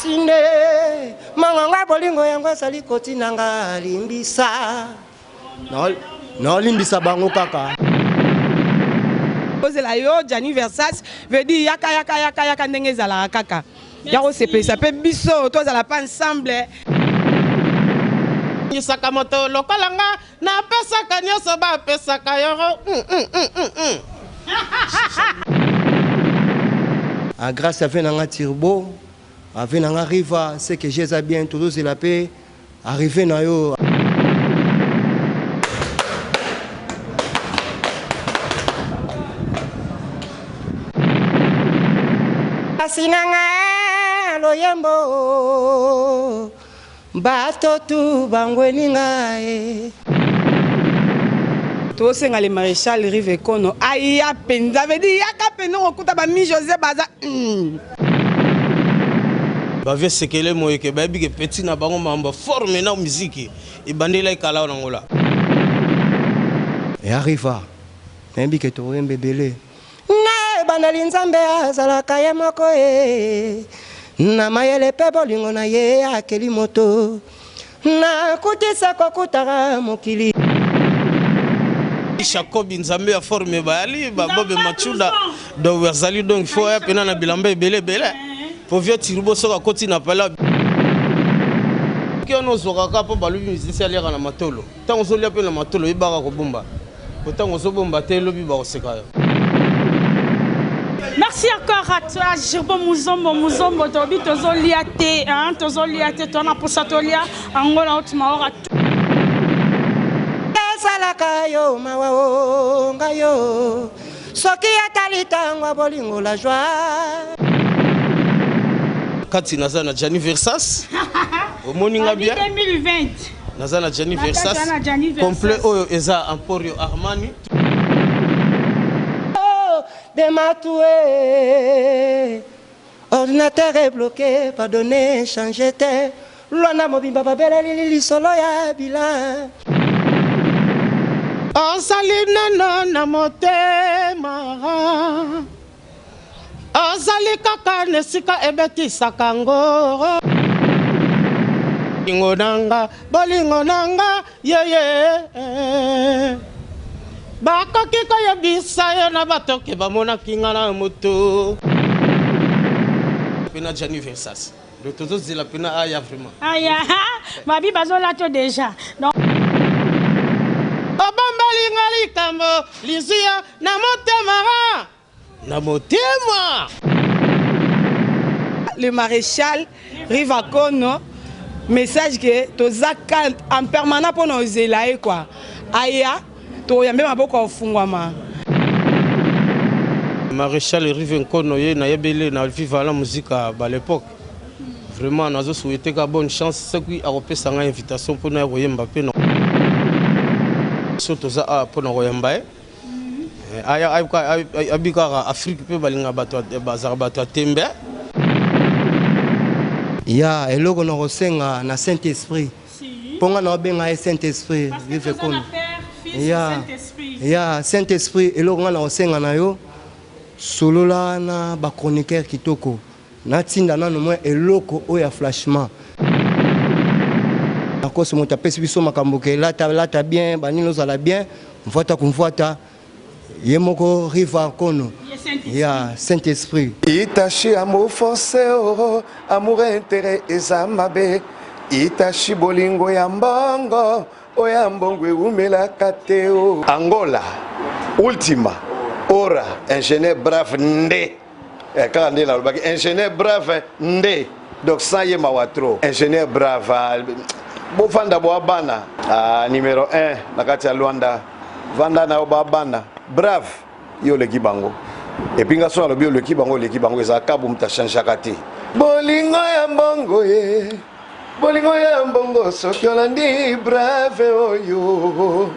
Sine manganga bolingo yango sali kotinanga limbisa. Non limbisa bango kaka. Pose la yo Gianni Versace veut dire yaka ndenge ezala kaka. Yako sepesa pe biso to ezala pas ensemble. Nisaka moto lokalanga na pesaka nyoso ba pesaka yo. Grâce à Venanga Turbo, à Venanga Riva, c'est que j'ai bien tout la paix, arrivé na yo. Asinanga loyembo, bato tu bangweninga e. Tout c'est le maréchal Rive Kono. Aïe, penza veut dire yaka peno okuta ba mi José Baza. Ba ve sekele moye ke ba bi ke petit na bango mamba forme na musique e bandela ikala na ngola. Et arriva. Nembi ke to rembe belé. Na bandali nzambe azala kaya moko e. Na mayele pe bolingo na ye akeli moto. Na kutisa kokutara mokili. Jacob Nzambe a formé Bali, Bob Machuda, donc Versali, donc il faut appeler na bilamba belé. Pour vieux Turbo sera côté n'a pas là. Qui on osera pas pour balu musicien aller à la matolo. Tant on se lit appelle la matolo, il barra au bomba. Autant on se bomba tel lobby barre sekaya. Merci encore à toi, Jirbo Muzombo, Tobi, Tozoliate, hein, Tozoliate, Tona Poussatolia, Angola, Otmaora. Salaka yo mawao ngayo soki atalita ngwa bolingo la joie Kati nazana Gianni Versace au moninga bien 2020 nazana Gianni Versace complet oyo eza Emporio Armani de matoué ordinateur est bloqué pardonner changer terre lwana mobimba babela lili solo ya bila. Ozali nano na motema Ozali kaka nesika ebetisaka ngo Bolingo nanga yeye Bakoki koyebisa yo na batoke bamonaki nga na moto Pena Gianni Versace Le tozo zila pena aya vraiment Aya, babi bazola to déjà. Donc Obambalinga likambo lizia na motema Le maréchal Rive Kono message que tozaka en permanent pour nous zelae quoi. Aya to yambe maboko ofungwama. Maréchal Rive Kono ye na yebele na vivre la musique à l'époque. Vraiment nazo souhaiter ka bonne chance ce qui a repesa nga invitation pour na yemba pe no. Surtout ça pour na yemba. Aya abika Afrique pe balinga bato bazar bato tembe. Ya eloko na kosenga na Saint-Esprit. Ponga na benga Saint-Esprit Rive Kono. Ya Saint-Esprit eloko na kosenga na yo solola na ba chroniqueur kitoko. Na tinda nanu mwa eloko oya flashement. Akoso mota pesi biso makambo ke lata bien banino zala bien mfuata kumfuata yemoko Rive Kono ya Saint-Esprit Itachi amour forcé amour intérêt ezamabe Itachi bolingo ya mbongo oya mbongo umela kateo Angola Ultima Ora ingénieur brave nde Kande la lobaki ingénieur brave nde donc ça y est mawatro ingénieur brave bofanda boabana numéro 1 nakati ya Luanda vanda na obabana brave yo le kibango et puis ngaso alobi le kibango eza kabu mta changer kati bolingo ya mbongo ye bolingo ya mbongo soki olandi brave oyo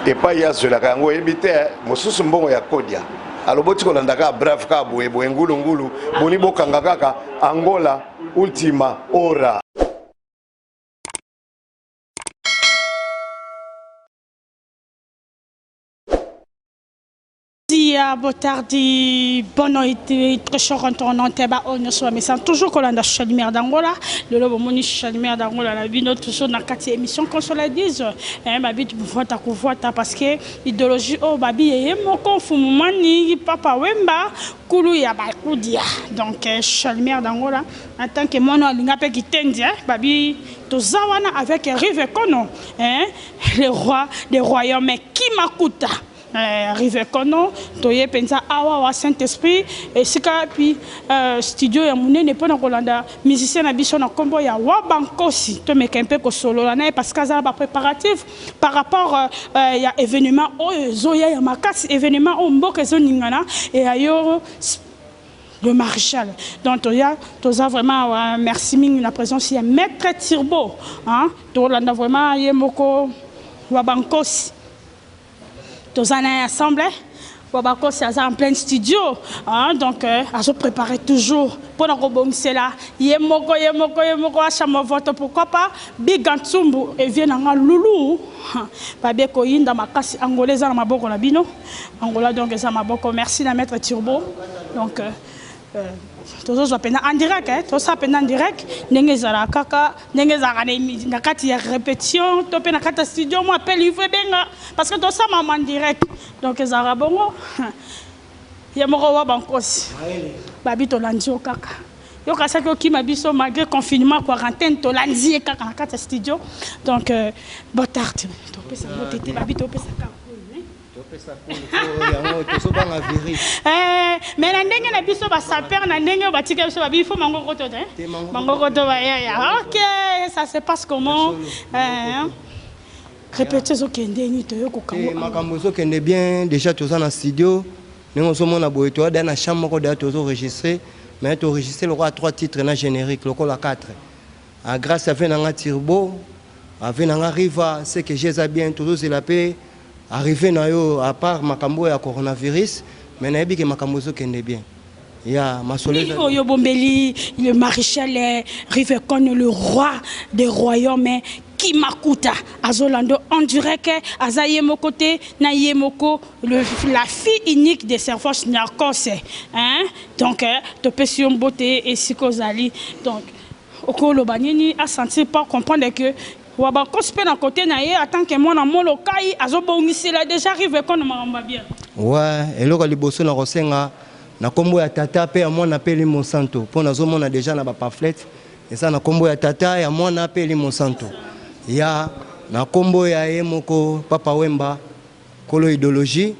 et pas ya zola kango ebite mosusu mbongo ya kodia aloboti kolandaka brave ka boye ngulu boni bokanga kaka Angola Ultima Ora Botardi, bonne très chaud retournant teba on soit mais toujours qu'on a Chalimère d'Angola le lobo moni Chalimère d'Angola la vie notre toujours dans quatre émissions qu'on se la dise babi tu vois parce que idéologie oh babi et mon confumani papa wemba kulu ya bakudia donc Chalimère d'Angola en tant que mono lingape qui tendi babi tozawana avec Rive Kono le roi des royaumes mais qui m'akuta Rive Kono, Toye Penza Awa Saint-Esprit, et Sika puis studio ya munene pona kolanda musicien na biso na kombo ya Wabankosi to mekempe ko solo la na parce que ça ba préparatif par rapport ya événement zoya ya makasi événement o mboka zoningana et ayo le maréchal. Donc, tu as vraiment merci ming la présence ya Maître Turbo, hein, tu as vraiment yemoko Wabankosi. Tous en assemblée, Wabako c'est en plein studio, hein, donc à se préparer toujours pour la rebondir là. Yemoko, à chaque vote pourquoi pas Big Antsumbu et vient en loulou. Pas bien qu'on y dans ma casse angolaise dans ma boko la bino. Angola donc ça ma boko. Merci la Maître Turbo. Donc tous ça peine en direct, tout ça peine en direct. N'engezara kaka, n'engezara na kati ya répétition, to peine na kati studio moi appelle livrer benga parce que tout ça maman en direct. Donc ezara bongo. Ya moko wa bankosi. Babi to landio kaka. Yo kasa ko ki mabiso malgré confinement quarantaine to landio kaka na kati studio. Donc botard to pesa botete babi to pesa kaka. Mais la ndenge na biso ba saper na ndenge ba tika biso ba il faut mango koto mango koto ba ya OK ça se passe comment répéter ce que ndenge to yo ko kamo makambo zo kende bien déjà tous en studio nous sommes na boy to dans la chambre ko da to enregistrer mais to enregistrer le roi 3 titres na générique le la 4 grâce à Venanga Turbo à Venanga Riva c'est que j'ai bien toujours c'est la paix. Arrivé à part makambo ya coronavirus, mais nabi que makambo zo kende bien. Ya masolé. Oyo Bombeli, le maréchal Rive Kono, le roi des royaumes qui m'akuta azolando on dirait que azayemo côté na yemoko la fille unique des Serfos Nyakose hein donc to pesion beauté et sikozali donc okolo banini a senti pas comprendre que Wabakos peut d'un côté naïe attend que moi na molokai azobongisi la déjà arrive qu'on m'a bien. Ouais, et là les bosso na rosenga na kombo ya tata pe ya moi na peli Monsanto. Pour na zomo na déjà na ba pamphlet et ça na kombo ya tata ya moi na peli Monsanto. Ya na kombo ya yemoko papa wemba kolo idéologie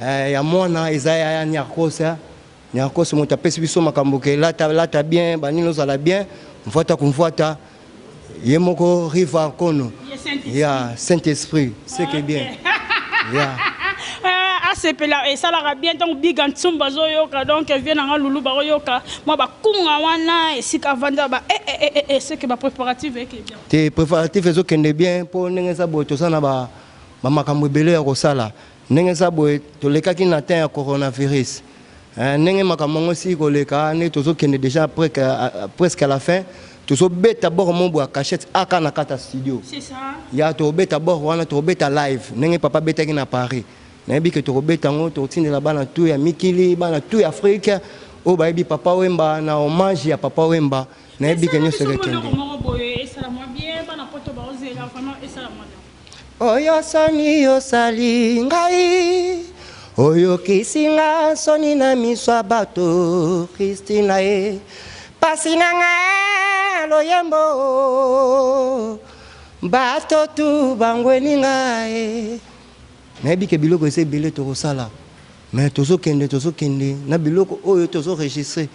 ya moi na Isaiah ya Nyakosa. Nyakosa mo tapesi biso makambo ke là ta bien banino za la bien mfuata kumfuata. Yemoko Rive Kono. Ya Saint-Esprit, c'est que bien. Ya. C'est là et ça la bien donc Big Antsumba zoyoka donc vient en loulou baroyoka moi ba kunga wana et si ka vanda ba c'est que ba préparatif est bien. Tes préparatifs ezo kende bien pour nengeza boto sana ba makambo belé ya kosala. Nengeza boy to lekaki na temps ya coronavirus. Nenge makambo aussi koleka ne tozo kende déjà presque à la fin. Tu as bête d'abord mon bois cachette à Kanakata studio. C'est ça. Il y a tu bête d'abord on a tu bête live. N'est papa bête qui n'a pas Paris. N'est que tu bête en haut tu là bas na tout ya Mikili bas na tout Afrique. Oh bah bi papa Wemba na hommage ya papa Wemba. N'est que nous se reconnaît. Oyo sani yo sali ngai. Oyo kisinga soni na miswa bato Christina e. Pasinanga loyembo bato tu bangweni ngae nabi ke biloko ese belé to sala mais tozo kende na biloko oyo tozo enregistrer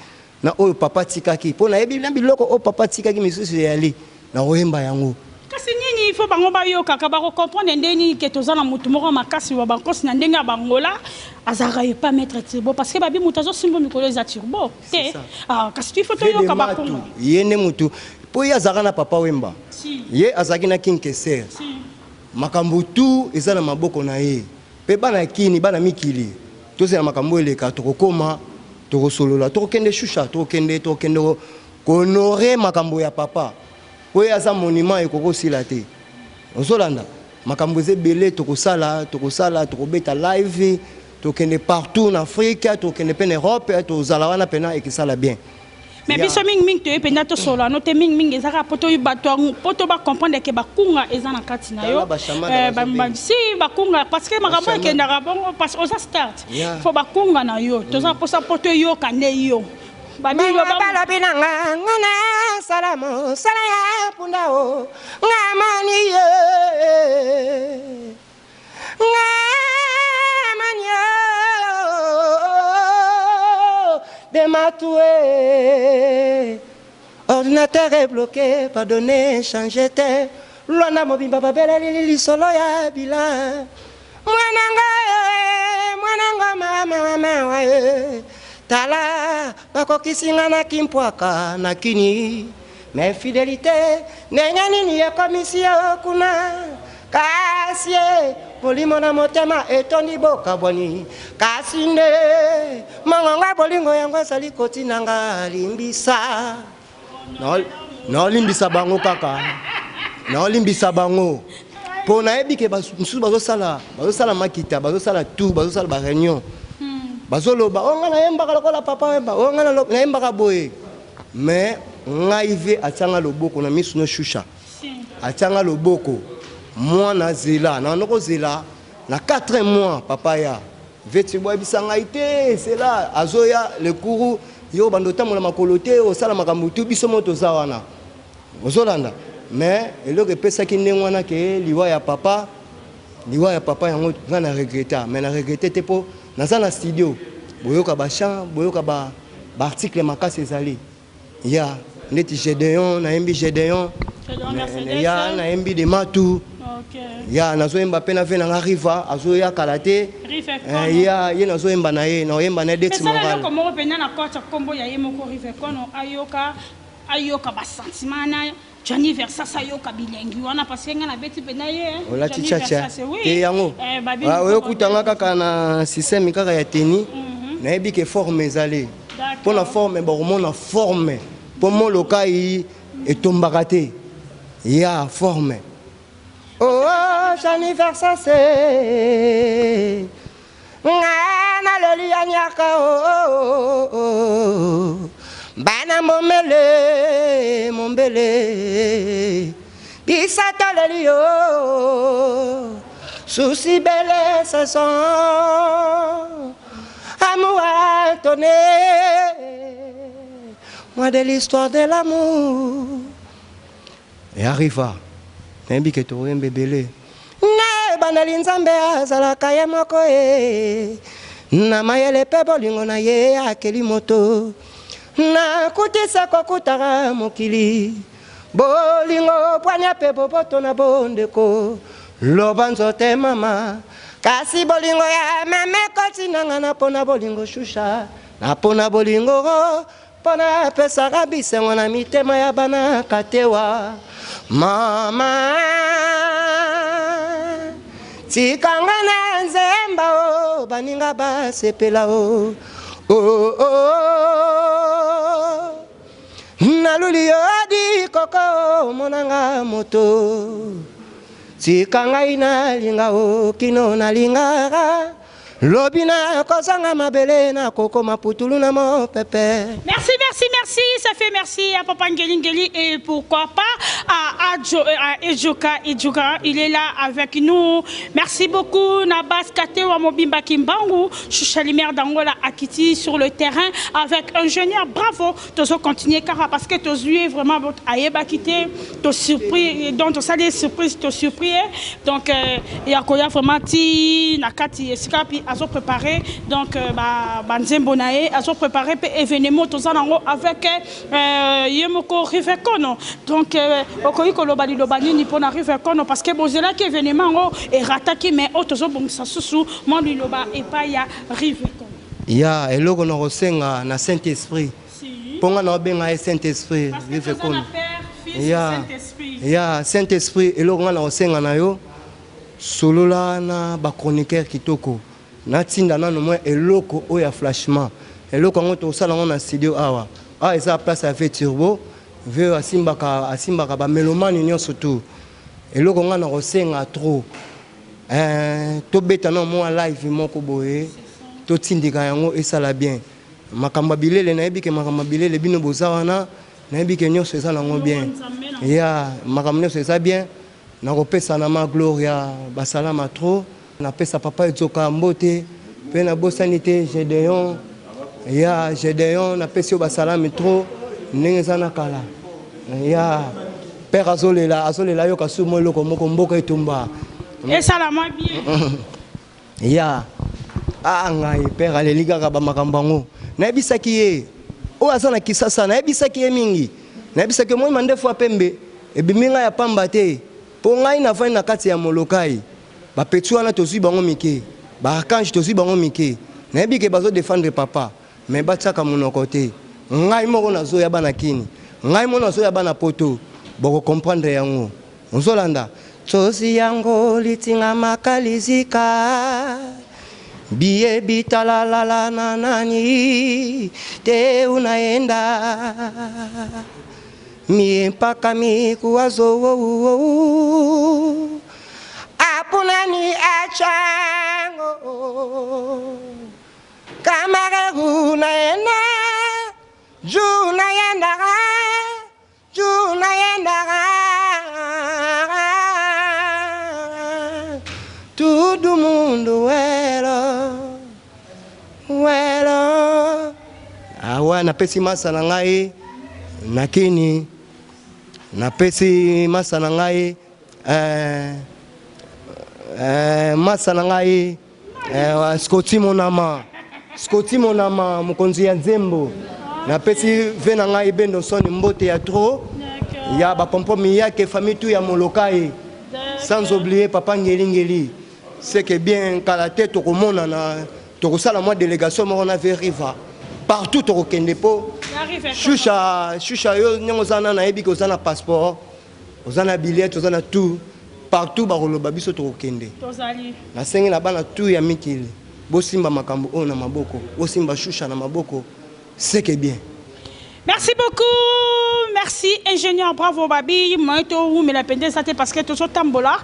na oyo papa tikaki po na yebi na biloko o papa tikaki misusu yali na oyemba yango kasi nini il faut bango ba yo kaka ba comprendre ndeni ke toza na mutu moko makasi wa bankosi na ndenga bangola azara pas mettre turbo parce que babi mutazo simbo mikolo za turbo te ah kasi tu faut to yo kaba kongo yene mutu po ya azara na papa wemba ye azaki na kinkeser makambo tu ezana maboko na ye pe bana kini bana mikili to se na makambo eleka to kokoma to kosolola to kende shusha to kende honorer makambo ya papa po ya za monument ekoko sila te ozolanda makambo ze belé to kosala to kobeta live tokende partout en Afrique, tokende en Europe, tozala wana pena et que ça la bien. Mais biso ming to ependa to solo no te ming ezaka poto poto ba comprendre que bakunga ezana kati na yo si bakunga parce que makambo ekendaka bongo parce que start faut bakunga na yo toza posa poto yo kande yo babilo balobi nanga ngana salamo salaya punda o ngamani ye ngamani yo de matoué ordinateur est bloqué pardonnez changez terre lwana mobimba babela lili solo ya bila mwananga mama wae tala bakokisinga na kimpwaka na kini mais fidélité nengani ni ya commission kuna kasie bolimo na motema etondi boka boni kasinde mangonga bolingo yango sali kotinanga limbisa no limbisa bango kaka no limbisa bango pona ebike basusu bazosala makita bazosala tout bazosala ba réunion bazoloba onga na yembaka lokola papa wemba onga na yembaka boye mais ngaive atanga loboko na misu no shusha atanga loboko mwana zela na noko zela na 4 mois papa ya veti boy bisanga ite c'est là azoya le courou yo bandota mona makolote o sala makambo tu biso moto zawana ozolanda mais eloko pesa ki ndengwana ke liwa ya papa yango ngana regretta mais na regretter te po naza na studio boyoka ba chant boyoka ba article makasi ezali ya neti Gédéon na yembi Gédéon ya na yembi de matu ya nazoyemba pe na ve na riva azoya kalate ya ye nazoyemba na ye na yemba na deti moral mais ça comment pena na kota kombo ya ye moko rive kono ayoka ba sentiment na Johnny Versace ayoka bilengi wana parce que ngana beti pena ye ola chichacha te yango oyo kutanga kaka na système kaka ya teni na yebi ke forme ezali pour la forme bon forme pour mon lokai et tombaka te ya forme oh Johnny Versace ngana loli anyaka oh bana mombele bisato loli yo souci belle saison amour étonné moi de l'histoire de l'amour et arriva nembi ke to yembe belé na banali nzambe azalaka ye moko e na mayele pe bolingo na ye akeli moto na kutisa kokutaka mokili bolingo pwanya pe boboto na bondeko loba nzote mama kasi bolingo ya mame kotinanga na pona bolingo shusha na pona bolingo pona pesaka bisengo na mitema ya bana katewa mama tikanga na nzemba o baninga basepela o naluli yo di koko monanga moto tikanga ina linga o kino na linga lobina kozanga mabele na koko maputulu na mo pepe. Merci, ça fait merci à Papa Ngeli et pourquoi pas à Ejoka, il est là avec nous. Merci beaucoup Nabas Kate wa Mobimba Kimbangu, Chouchalimère d'Angola Akiti sur le terrain avec ingénieur. Bravo, tu continuer car parce que tu as vraiment votre Ayeba Kité, tu surpris donc ça des surprises, tu surpris donc il y a vraiment ti nakati escapi azo préparé donc banzembo nae azo préparé événement tous en avec yemoko Rivekono donc okoyi koloba lobani ni pona Rivekono parce que bozela ki événement et rataki mais otozo bongisa susu mo liloba et pas ya Rivekono ya eloko na kosenga na Saint-Esprit ponga na benga Saint-Esprit Rivekono ya Saint-Esprit eloko na kosenga na yo solola na ba chroniqueur kitoko natinda nano moi eloko oya flashement eloko ngo to sala ngo na studio awa eza place avec turbo veut asimbaka ba mélomane union surtout eloko nga na kosenga trop to beta no moi live moko boye to tindika yango esala bien makamba bilele na yebi ke makamba bilele bino bozawana na yebi ke nyonso eza nango bien ya makamba nyonso eza bien na kopesa na ma gloria basalama trop na pesa papa ezoka mbote pe na bosani te Gédéon ya Gédéon na pesi basalama trop ndenge eza na kala ya père azolela yo kasumo loko moko mboka etumba esalama bien ya ngai père aleli kaka bamakambo yango nayebisaki ye oyo aza na Kisasa nayebisaki ye mingi nayebisaki moi mandefu apembe ebimi ngai ya pamba te mpo ngai navandi na kati ya molokai bapeti wana tozwi bango mike baarkange tozwi bango mike nayebi ke bazodefendre papa me batiaka monoko te ngai moko nazoya bana kini ngai moko nazoya bana poto bokokomprendre yango ozolanda tozi yango litinga makalizika biye bitalalala na nani te unaenda mie mpaka mikuwazo apunani achango kamare unaenda junaenda todo mundo welo awa napesi masa na ngai nakini napesi masa na ngai masa na ngai Scotty Monama mokonzi ya Nzembo napesi ve na ngai bendo soni mbote ya trop ya ba kompromis yake famille tout ya molokai sans oublier papa Ngeli c'est que bien kala tête tokomona na tokosala moi délégation mo na veriva partout tokokende po shusha yo nyongo zana na yebi ko zana passeport ozana billet ozana tout partout bakoloba biso tokokende tozali na sengi na bana tout ya mikili bosimba makambo o na maboko bosimba shusha na maboko c'est que bien. Merci beaucoup. Merci, ingénieur. Bravo, Babi. Moi, mais la peine parce que tout ce tambola,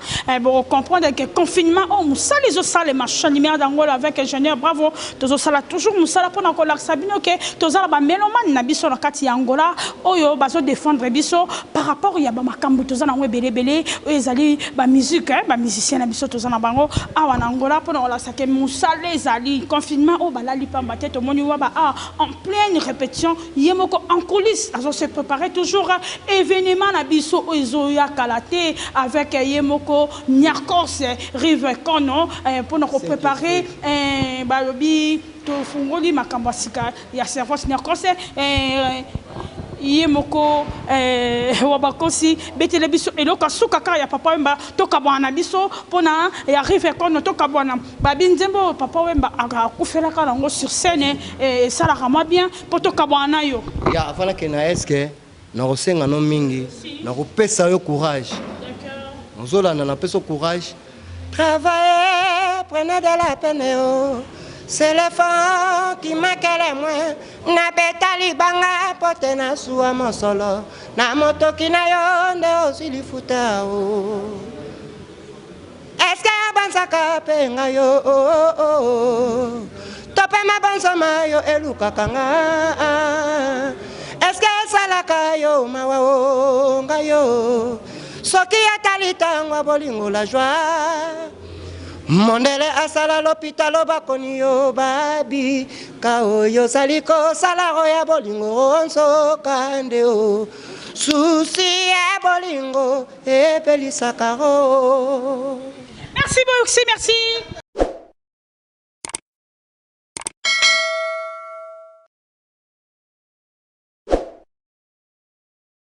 pour comprendre que confinement, oh, moussa les osales, les machins, lumière d'Angola avec ingénieur. Bravo. Tous osales toujours moussa pour nous coller sabino que tous ala ba mélomane na biso na kati Angola. Oh yo, bazo défendre biso par rapport ya ba makambo tous ala belé ezali ba musique, ba musicien na biso tous ala bango. Ah en Angola pour nous la sake moussa les ali confinement oh ba la lipa ba tête au moni wa ba en pleine répétition yemoko en coulisses, alors se préparer toujours événement na biso ozoya kalate avec Yemoko Nyakos Rive Kono pour nous préparer balobi to fungoli makambasika ya service Nyakos Yemoko wabakosi betele biso eloka suka ka ya papa wemba toka bwana biso pona ya Rive Kono toka bwana babi Nzembo papa wemba akufela ka lango sur scène ça la rama bien pour toka bwana yo ya afala ke na eske na kosenga no mingi na kopesa yo courage nzolanda na pesa courage travailler prenez de la peine c'est l'effort qui manque les moins na betali banga pote na suwa mosolo na motoki na yo nde osilifuta est-ce que abansaka penga yo tope mabansama yo elukakanga est-ce que salaka yo mawa ngayo soki atalitangwa bolingo la joie mondele asala l'hôpital bakoni yo babi kao yo saliko salaro ya bolingo onso kande o susi ya bolingo epelisaka ro. Merci beaucoup, merci.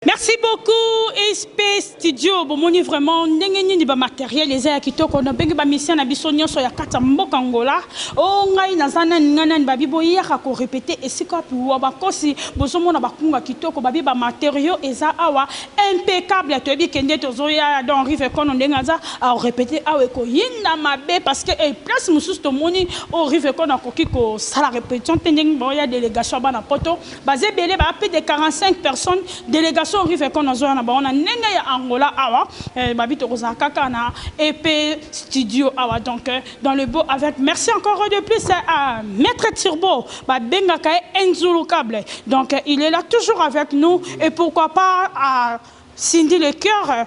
Merci beaucoup, SP Studio. Bon, on est vraiment n'engagé pas matériel les airs qui toquent. On a bien mission na bisonnion sur ya kata mboka Angola. Oh ngai na zana ngana babi boya ko répéter et c'est quoi pour wabakosi bozomo na bakunga qui toquent babi ba matériaux eza awa impeccable to bi kende to zo ya donc rive kono ndengaza a répéter a ko yinda mabe parce que place mususu to moni o rive kono koki ko sala répétition tending bo ya délégation bana poto basé belé ba plus de 45 personnes délégation rive kono zo na ba on a nenge ya Angola awa ba bito ko zakaka na EP studio awa donc dans le beau avec merci encore de plus à Maître Turbo ba benga kay Enzulu Câble donc il est là toujours avec nous et pourquoi pas à Cindy le cœur,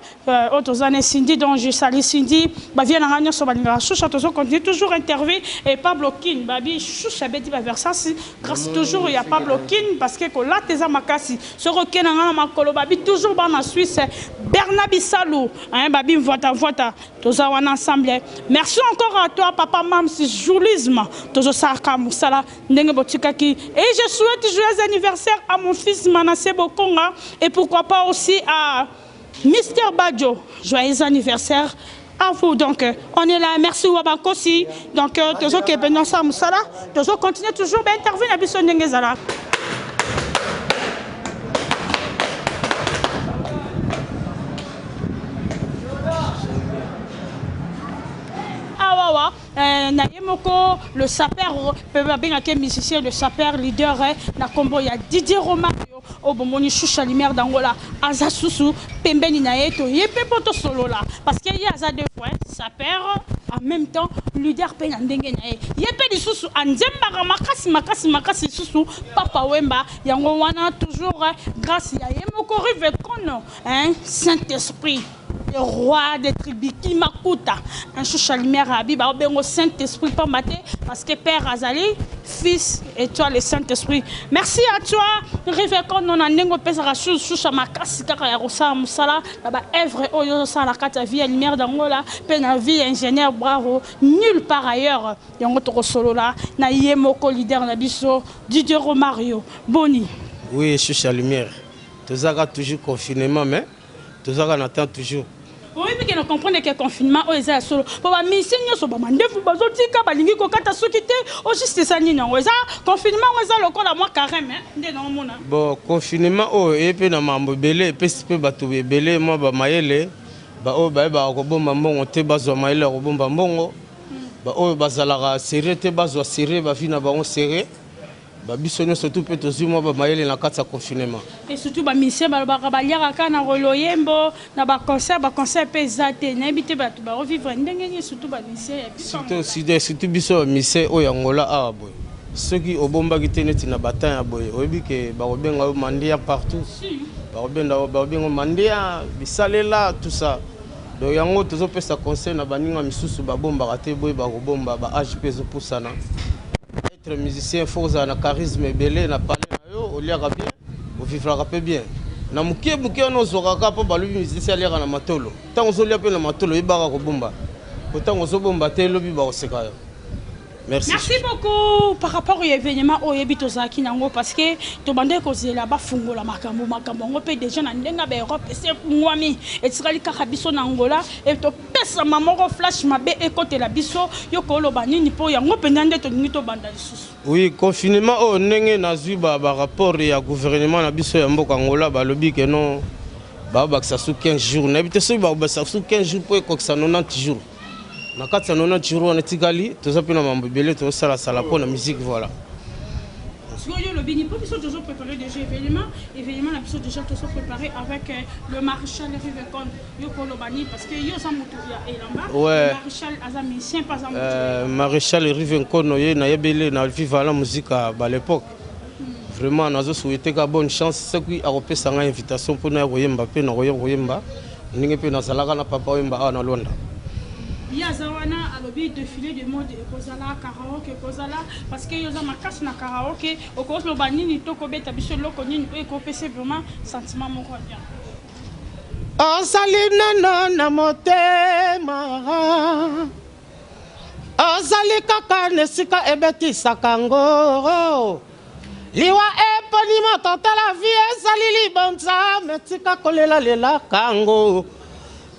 autres années Cindy, donc je salue Cindy, bah vient en sur Balinga, Choucha, continue toujours interview et Pablo Kin, babi Choucha Betty va vers ça, grâce toujours il y a Pablo Kin parce que là tes amakasi, ce requin en makolo babi toujours dans la Suisse, Bernabi Salou, hein babi voita, tous ensemble. Merci encore à toi papa mam si joulisme, tous saka musala ndenge botikaki et je souhaite joyeux anniversaire à mon fils Manassé Bokonga et pourquoi pas aussi à Mister Badjo, joyeux anniversaire à vous. Donc, on est là. Merci Wabakosi. Donc, toujours que Benoît Samoussala, toujours continuer toujours à intervenir à Bisson Nengezala. Nayemoko, le sapeur, musicien, le sapeur leader, na combo il y a Didier Romario, au Bomoni Choucha Lumière d'Angola, Aza Sousou, Pembeni Naeto, Yepe Poto Solo là, parce qu'il y a Aza deux fois, sapeur, en même temps, leader Penandenge Nae, Yepe di Sousou, Anzemba, Makasi Sousou, Papa Wemba, Yango Wana, toujours grâce à Yemoko Rive Kono, Saint-Esprit. Le roi des tribus qui m'akuta un choucha lumière à Biba au Saint-Esprit pas maté parce que Père Azali fils et toi le Saint-Esprit merci à toi Rivekon on a nengo pesa choucha makasi kaka ya rosa musala ba œuvre oyo sa la kata vie lumière d'Angola pena vie ingénieur bravo nulle part ailleurs yango to solo là na yemoko leader na biso Didier Romario Boni oui choucha lumière tozaka toujours confinement mais tozaka n'attend toujours. Oui, mais qu'on comprend que le confinement est solo. Pour la mission, nous sommes mandefou, bazotika, balingi kokata sokite, au juste ça ni non. Oza confinement, oza lokola moi carême, hein. Bon, confinement, oh, et puis na mambo belé, et puis peu batou belé, moi ba mayele, ba oh ba robomba mbongo te bazo mayele robomba mbongo, ba oh bazalara serré te bazo serré, ba fina ba on serré. Babisonyo surtout peut aussi moi ba mayele na kata confinement et surtout ba mission ba baliaka kana roloyembo na ba concert pesate na habité ba ba revivre ndenge surtout ba mission surtout biso mission o yangola a boy ceux qui obomba ki teneti na bataille boy oyebi ke ba robenga mandia partout ba robenga mandia bisalela tout ça donc yango tozo pesa conseil na baninga misusu ba bomba raté boy ba robomba ba HP zo pusana. Être musicien, il faut avoir un charisme belé, na parler na yo, au lieu bien, au vivra bien. Na mukie on ozora ka po balu musicien aller na matolo. Tant on lia pe na matolo ibara ko bomba. Autant on bomba te lobi ba oseka. Merci beaucoup par rapport au événement au Yebitozaki nango parce que to bande ko zela ba fungola makambo ngo pe déjà na ndenga ba Europe c'est mwami et tsali kaka biso na Angola et to pesa mamoko flash mabe e côté la biso yo ko lo banini po yango pe ndande to ngito banda lisusu. Oui, confinement au ndenge na zui ba rapport ya gouvernement na biso ya mboka Angola ba lobi que non ba ça sous 15 jours na bité so ba ça sous 15 jours pour ko ça 90 jours. Na kati ya 90 jours on etikali toza pe na mambo belé to sala pour la musique voilà. Le Béni, pour qu'ils toujours préparé déjà événement la biso déjà tous préparé avec le maréchal Rivekon Yokolo Bani parce que yo samutuya elamba ouais. Le maréchal azamusicien pas amutuya maréchal Rivekon ye na yebele na vivre la musique à l'époque. Vraiment nazo souhaiter ka bonne chance ce qui a repéré une invitation pour na royemba pe na royemba ninge pe na salaka na papa wemba na Londres. Yazawana a lobby défilé de mode ekozala karaoke ekozala parce que yoza makasi na karaoke okos lo banini toko beta biso loko nini ko pese vraiment sentiment moko bien. Ozali nana na motema ozali kaka nesika ebetisa kango liwa eponi matata la vie ezali libonza metika kolela lela kango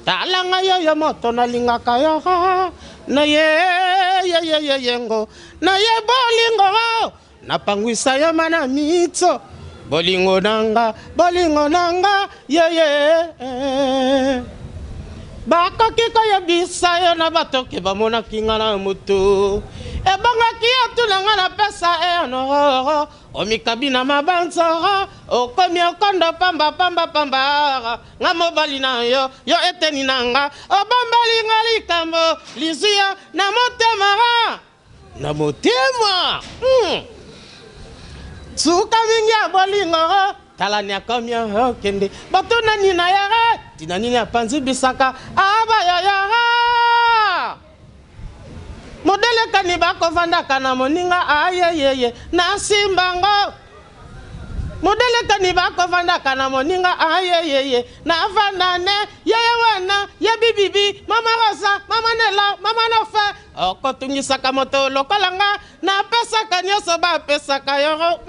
talanga yo moto na lingaka yo na ye yengo na ye bolingo na pangwisa yo mana mitso bolingo nanga yeye bakoki koyebisa yo na batoke bamonaki nga na moto ebongaki atuna nga na pesa eno omikabi na mabanzoro okomi okondo pamba nga mobali na yo eteni na nga obombeli nga likambo lizuya na motema suka mingi ya bolingo tala niakomi okende bato nani na yara tina nini apanzi bisaka abayayara modele kani bakovandaka na moninga ayeyeye na simbango modele kani bakovandaka na moninga ayeyeye na vandane yeye wana ye bibibi mama rosa mama nela mama nofe okotungisaka moto lokolanga na pesaka nyonso bapesaka yoro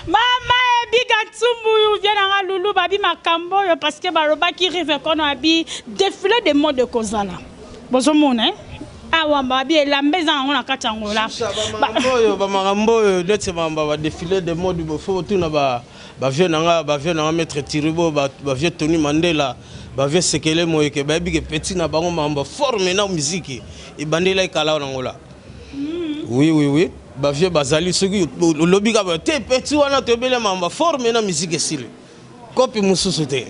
Mama ebiga tsumbu viens lulu babi makambo parce que baroba qui rive qu'on a bi défilé de mode de kozala. Bozomone awa babi la maison on a katangola. Ba makambo netse ba défilé de mode bo fo tuna ba vieux nanga maître Tiribo ba vieux Tony Mandela ba vieux Sekele Moyeke ba bi petit na bango mamba forme na musique e bandela ikala na ngola. Oui. Bavie bazali soki lobi ka ba te petit wana to bele mamba forme na musique style copie mususu te.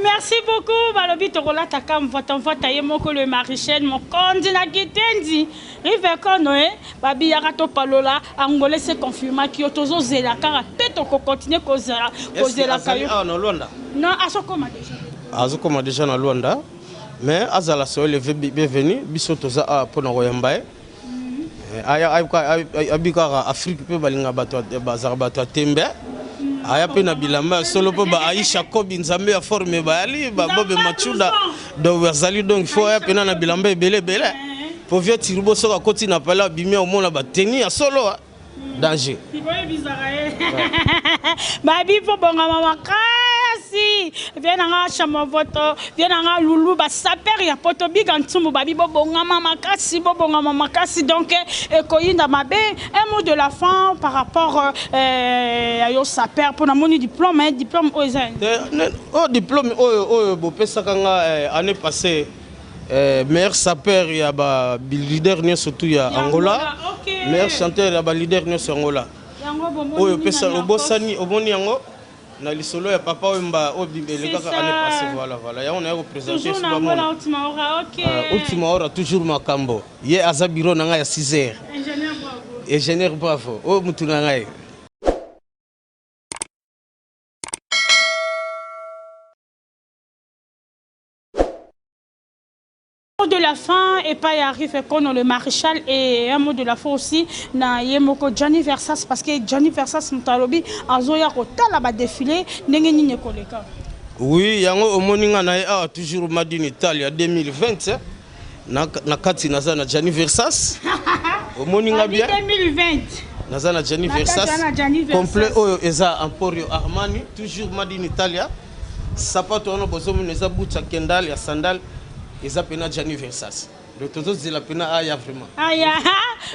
Merci beaucoup balobi to kola takam vote yemoko le Marichel mon kondina kitendi rive kono babi yaka to palola angolais se confirma ki otozo zela kara peto ko continuer ko zela kayo na Luanda non azokoma déjà na Luanda mais azala so le bienvenu biso toza pona koyambaye abika Afrique pe balinga bato bazar tembe aya pe na bilamba solo pe ba Aisha Kobi nzambe ya forme ba ali ba bobe machuda do wazali donc faut aya pe na bilamba ebele pour vieux Tiribo soka koti na pala bimé au mona ba tenir ya solo danger babi po bonga mama si viens nga chama voto viens nga lulu ba saper ya poto biga ntumbu babi bonga mama kasi donc ekoyinda mabe un mot de la fin par rapport à yo saper pour na moni diplôme diplôme bo pesa kanga année passée meilleur sapeur ya ba leader ne surtout ya Angola meilleur chanteur ya ba leader ne sur Angola oyo pesa obosani oboni yango na lisolo ya papa wemba obibele kaka année passée voilà ya on a représenté sur le monde ultima hora toujours makambo ye azabiro nanga ya 6h ingénieur bravo o mutuna ngai de la fin et pas y arrive qu'on le Maréchal et un mot de la fin aussi na yemoko Johnny Versas parce que Johnny Versas mutalobi azoya ko tala ba défilé ndenge nini koleka. Oui yango omoninga na toujours Madine Italia 2020 na kati na Johnny Versas omoninga bien 2020 na Johnny Versas complet oyo eza Emporio Armani toujours Madine Italia sapato ono bozomo neza butsa kendal ya sandal ils appellent Johnny Versas. Le toto c'est la pena aya vraiment. Aya,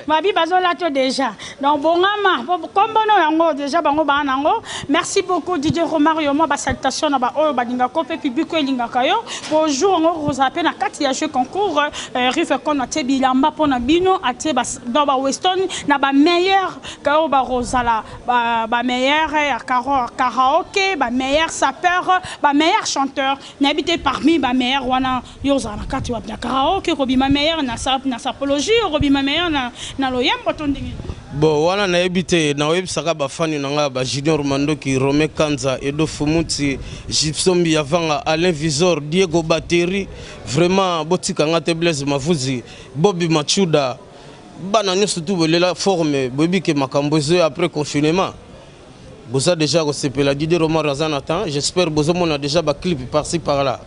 babi bazola to déjà. Donc bongama, comme bono yango déjà bango ba nango. Merci beaucoup Didier Romario mo ba salutation na ba oyo ba dinga ko pe public ko linga kayo. Bonjour ngo rozape na kati ya jeu concours rife ko na tebilamba pona bino ate ba do ba Weston na ba meilleur kayo ba rozala ba meilleur ya karaoke, ba meilleur sapeur, ba meilleur chanteur. N'habité parmi ba meilleur wana yoza na kati wa karaoke ko bima meilleur na sapologie robima meilleur na loyembo tondingi bon wana na ebité na websaka ba fani nanga ba Junior Mandoki Romé Kanza Edo Fumuti Gipsombi Avanga Alain Visor Diego Battery vraiment botika ngate Blaise Mavuzi Bobby Machuda bana nyo surtout bolela forme bobi ke makambozo après confinement boza déjà recépela Didier Romar Razanatan j'espère bozo mona déjà ba clip par-ci par-là.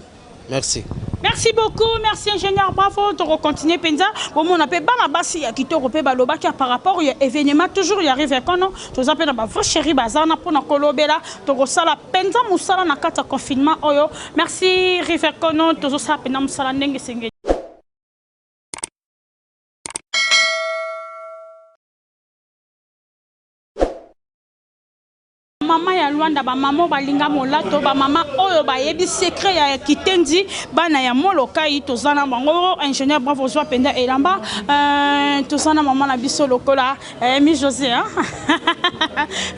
Merci. Merci beaucoup, merci ingénieur, bravo. On continue Penza. Bon, on appelle Banabasi à Kito Ropé Baloba qui par rapport à l'événement toujours y arrive quand non. Tous appellent ma vos chéri bazana pour na kolobela. Toro sala Penza musala na kata confinement oyo. Merci River Kono. Tous ça pena musala nenge senge. maman ya Luanda ba maman balinga molato ba maman oyo ba yebi secret ya kitendi bana ya moloka yi tozana bango ingénieur bravo joie penda elamba tozana maman na biso lokola mi José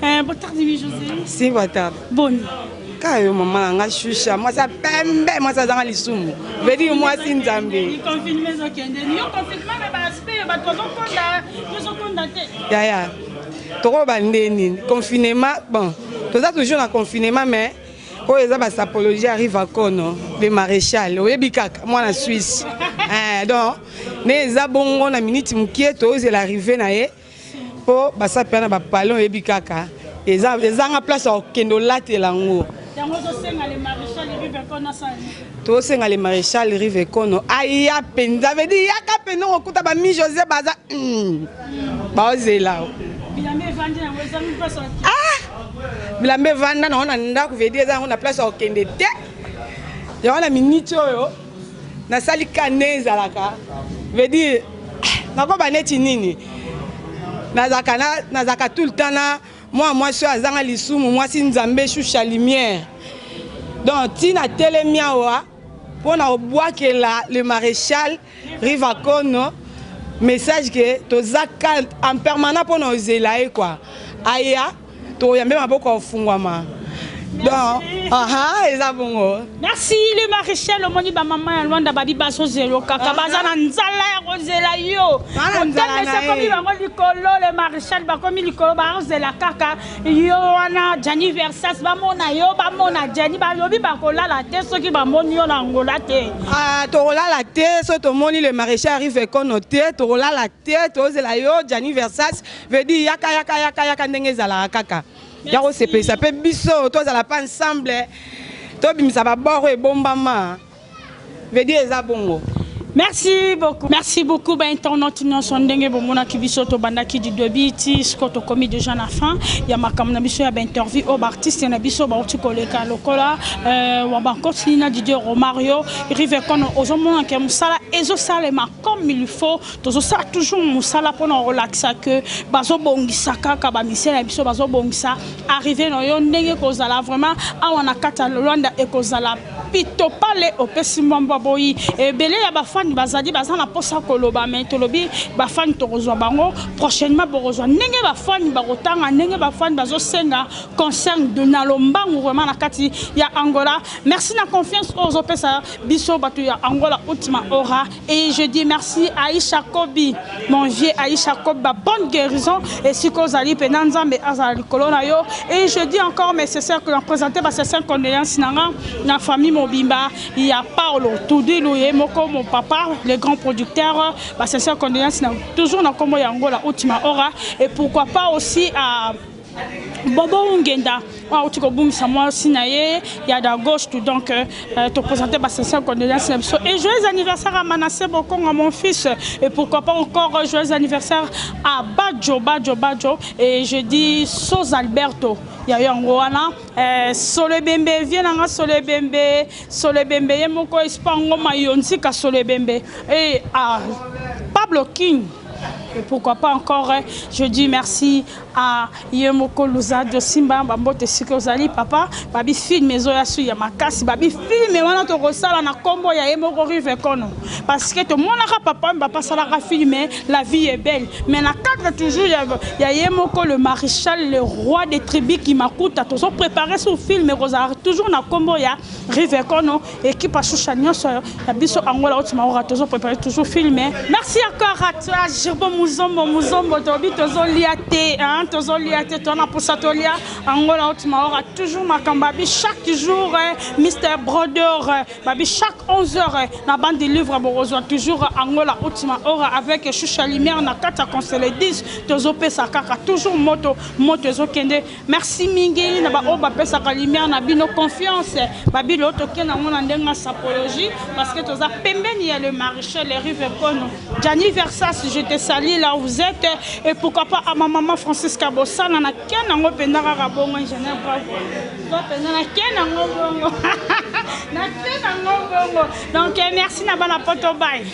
hein bon tardi mi José si bata bonne kayo maman nga shusha moi ça pembe moi ça dans lisumu veut dire moi si nzambe il confine mais okende ni confinement mais ba aspect ba tozo konda ya toko bandeni confinement bon toza toujours na confinement mais oh eza ba sapologie arrive à kono le maréchal oyebi kaka moi na Suisse donc mais eza bongo na minute mukie to ozela arriver na ye po basa pena ba palon oyebi kaka eza nga place au kendo latela ngo to senga le maréchal rive kono aya penza veut dire yaka peno okuta ba mi José baza ba ozela bilambe vanda na ona ndako veut dire eza na place au kende te ya na minute oyo na sali kaneza laka veut dire nako baneti nini nazaka tout le temps na moi so azanga lisumu moi si nzambe choucha lumière donc tina telemia wa pona obwakela le maréchal riva kono message que tozaka en permanent pona ozelae quoi aya to yambe maboko ofungwama donc eza bongo merci le maréchal le moni ba maman ya Luanda babi baso zelo kaka baza na nzala ya kozela yo tellement ça comme bango likolo le maréchal ba comme likolo ba zela kaka yo wana Jani Versas ba mona yo ba mona Jani ba lobi ba kolala te soki ba moni yo na ngola te to kolala te so to moni le maréchal arrive konoté to kolala te to zela yo Jani Versas veut dire yaka ndenge zala kaka yako sepe ça peut biso to zala pas ensemble to bimisa ba boro e bombama veut dire eza bongo. Merci beaucoup. Ben internaute nous sommes dingue bon mona kibiso to banda ki di dobiti skoto komi déjà na fin ya makamna biso ya interview au artiste na biso ba otikoleka lokola wa ba continue di Romario rive kono ozomona ke musala ezo salema comme il faut tozo sa toujours musala pour nous relaxer que bazo bongisa kaka ba misela biso bazo bongisa arriver no yo ndenge kozala vraiment awana kata Luanda e kozala pito pale opesi mbamba boyi ebele ya bafani bazali bazana posa koloba mais tolobi bafani tokozwa bango prochainement borozwa ndenge bafani bakotanga ndenge bafani bazosenga concert de nalombangu vraiment na kati ya Angola. Merci na confiance aux opesa biso batu ya Angola ultima hora et je dis merci à Aisha Kobi mon vieux Aisha Kobi bonne guérison et si kozali penanza mais azali kolona yo et je dis encore mais c'est ça que l'on présentait ba c'est condoléances na famille Mobimba, il y a Paolo Toudilouye, Moko, mon papa, le grand producteur, bah c'est ça qu'on est toujours dans Combo Yangola, Ultima Hora, et pourquoi pas aussi à Bobo Ngenda, il y a de gauche tout donc te présenter c'est ça qu'on est et joyeux anniversaire à Manassé Boko à mon fils et pourquoi pas encore joyeux anniversaire à Badjo et je dis Sos Alberto. Il y a eu un Goana, Solebembe, viens dans Solebembe, et mon co espango mayonsi ka Solebembe et à Pablo King. Et pourquoi pas encore, je dis merci à Yemoko Luza de Simba, Bambote Sikozali, papa, babi film Zoya su Yamakasi, babi film et on a tout ça na combo ya Yemoko Rive Kono. Parce que tout le monde a papa, papa ça l'a filmé, la vie est belle. Mais na cadre toujours il y a Yemoko le maréchal, le roi des tribus qui m'a coûté, toujours préparé ce film, Rosa toujours na combo ya Rive Kono, équipe à Chouchagnon, la biso Angola, tu m'as toujours préparé, toujours filmé. Merci encore à toi. Muzombo tobi tozoliate hein tozoliate tona posatolia Angola ultima hora toujours makambabi chaque jour Mr Broder babi chaque 11h na bande de livres borozwa toujours Angola ultima hora avec Choucha Lumière na kata conseil 10 tozopesa kaka toujours moto ezokende merci mingi na ba oba pesa ka lumière na bino confiance babi loto kena mona ndenga sapologie parce que toza pembeni ya le maréchal les rives kono Jani Versas je te salue là où vous êtes et pourquoi pas à ma maman Francisca Bossana na kena ngo pendaka rabongo ingénieur bravo to pendana kena ngo bongo na kena ngo bongo donc merci na bana poto bye.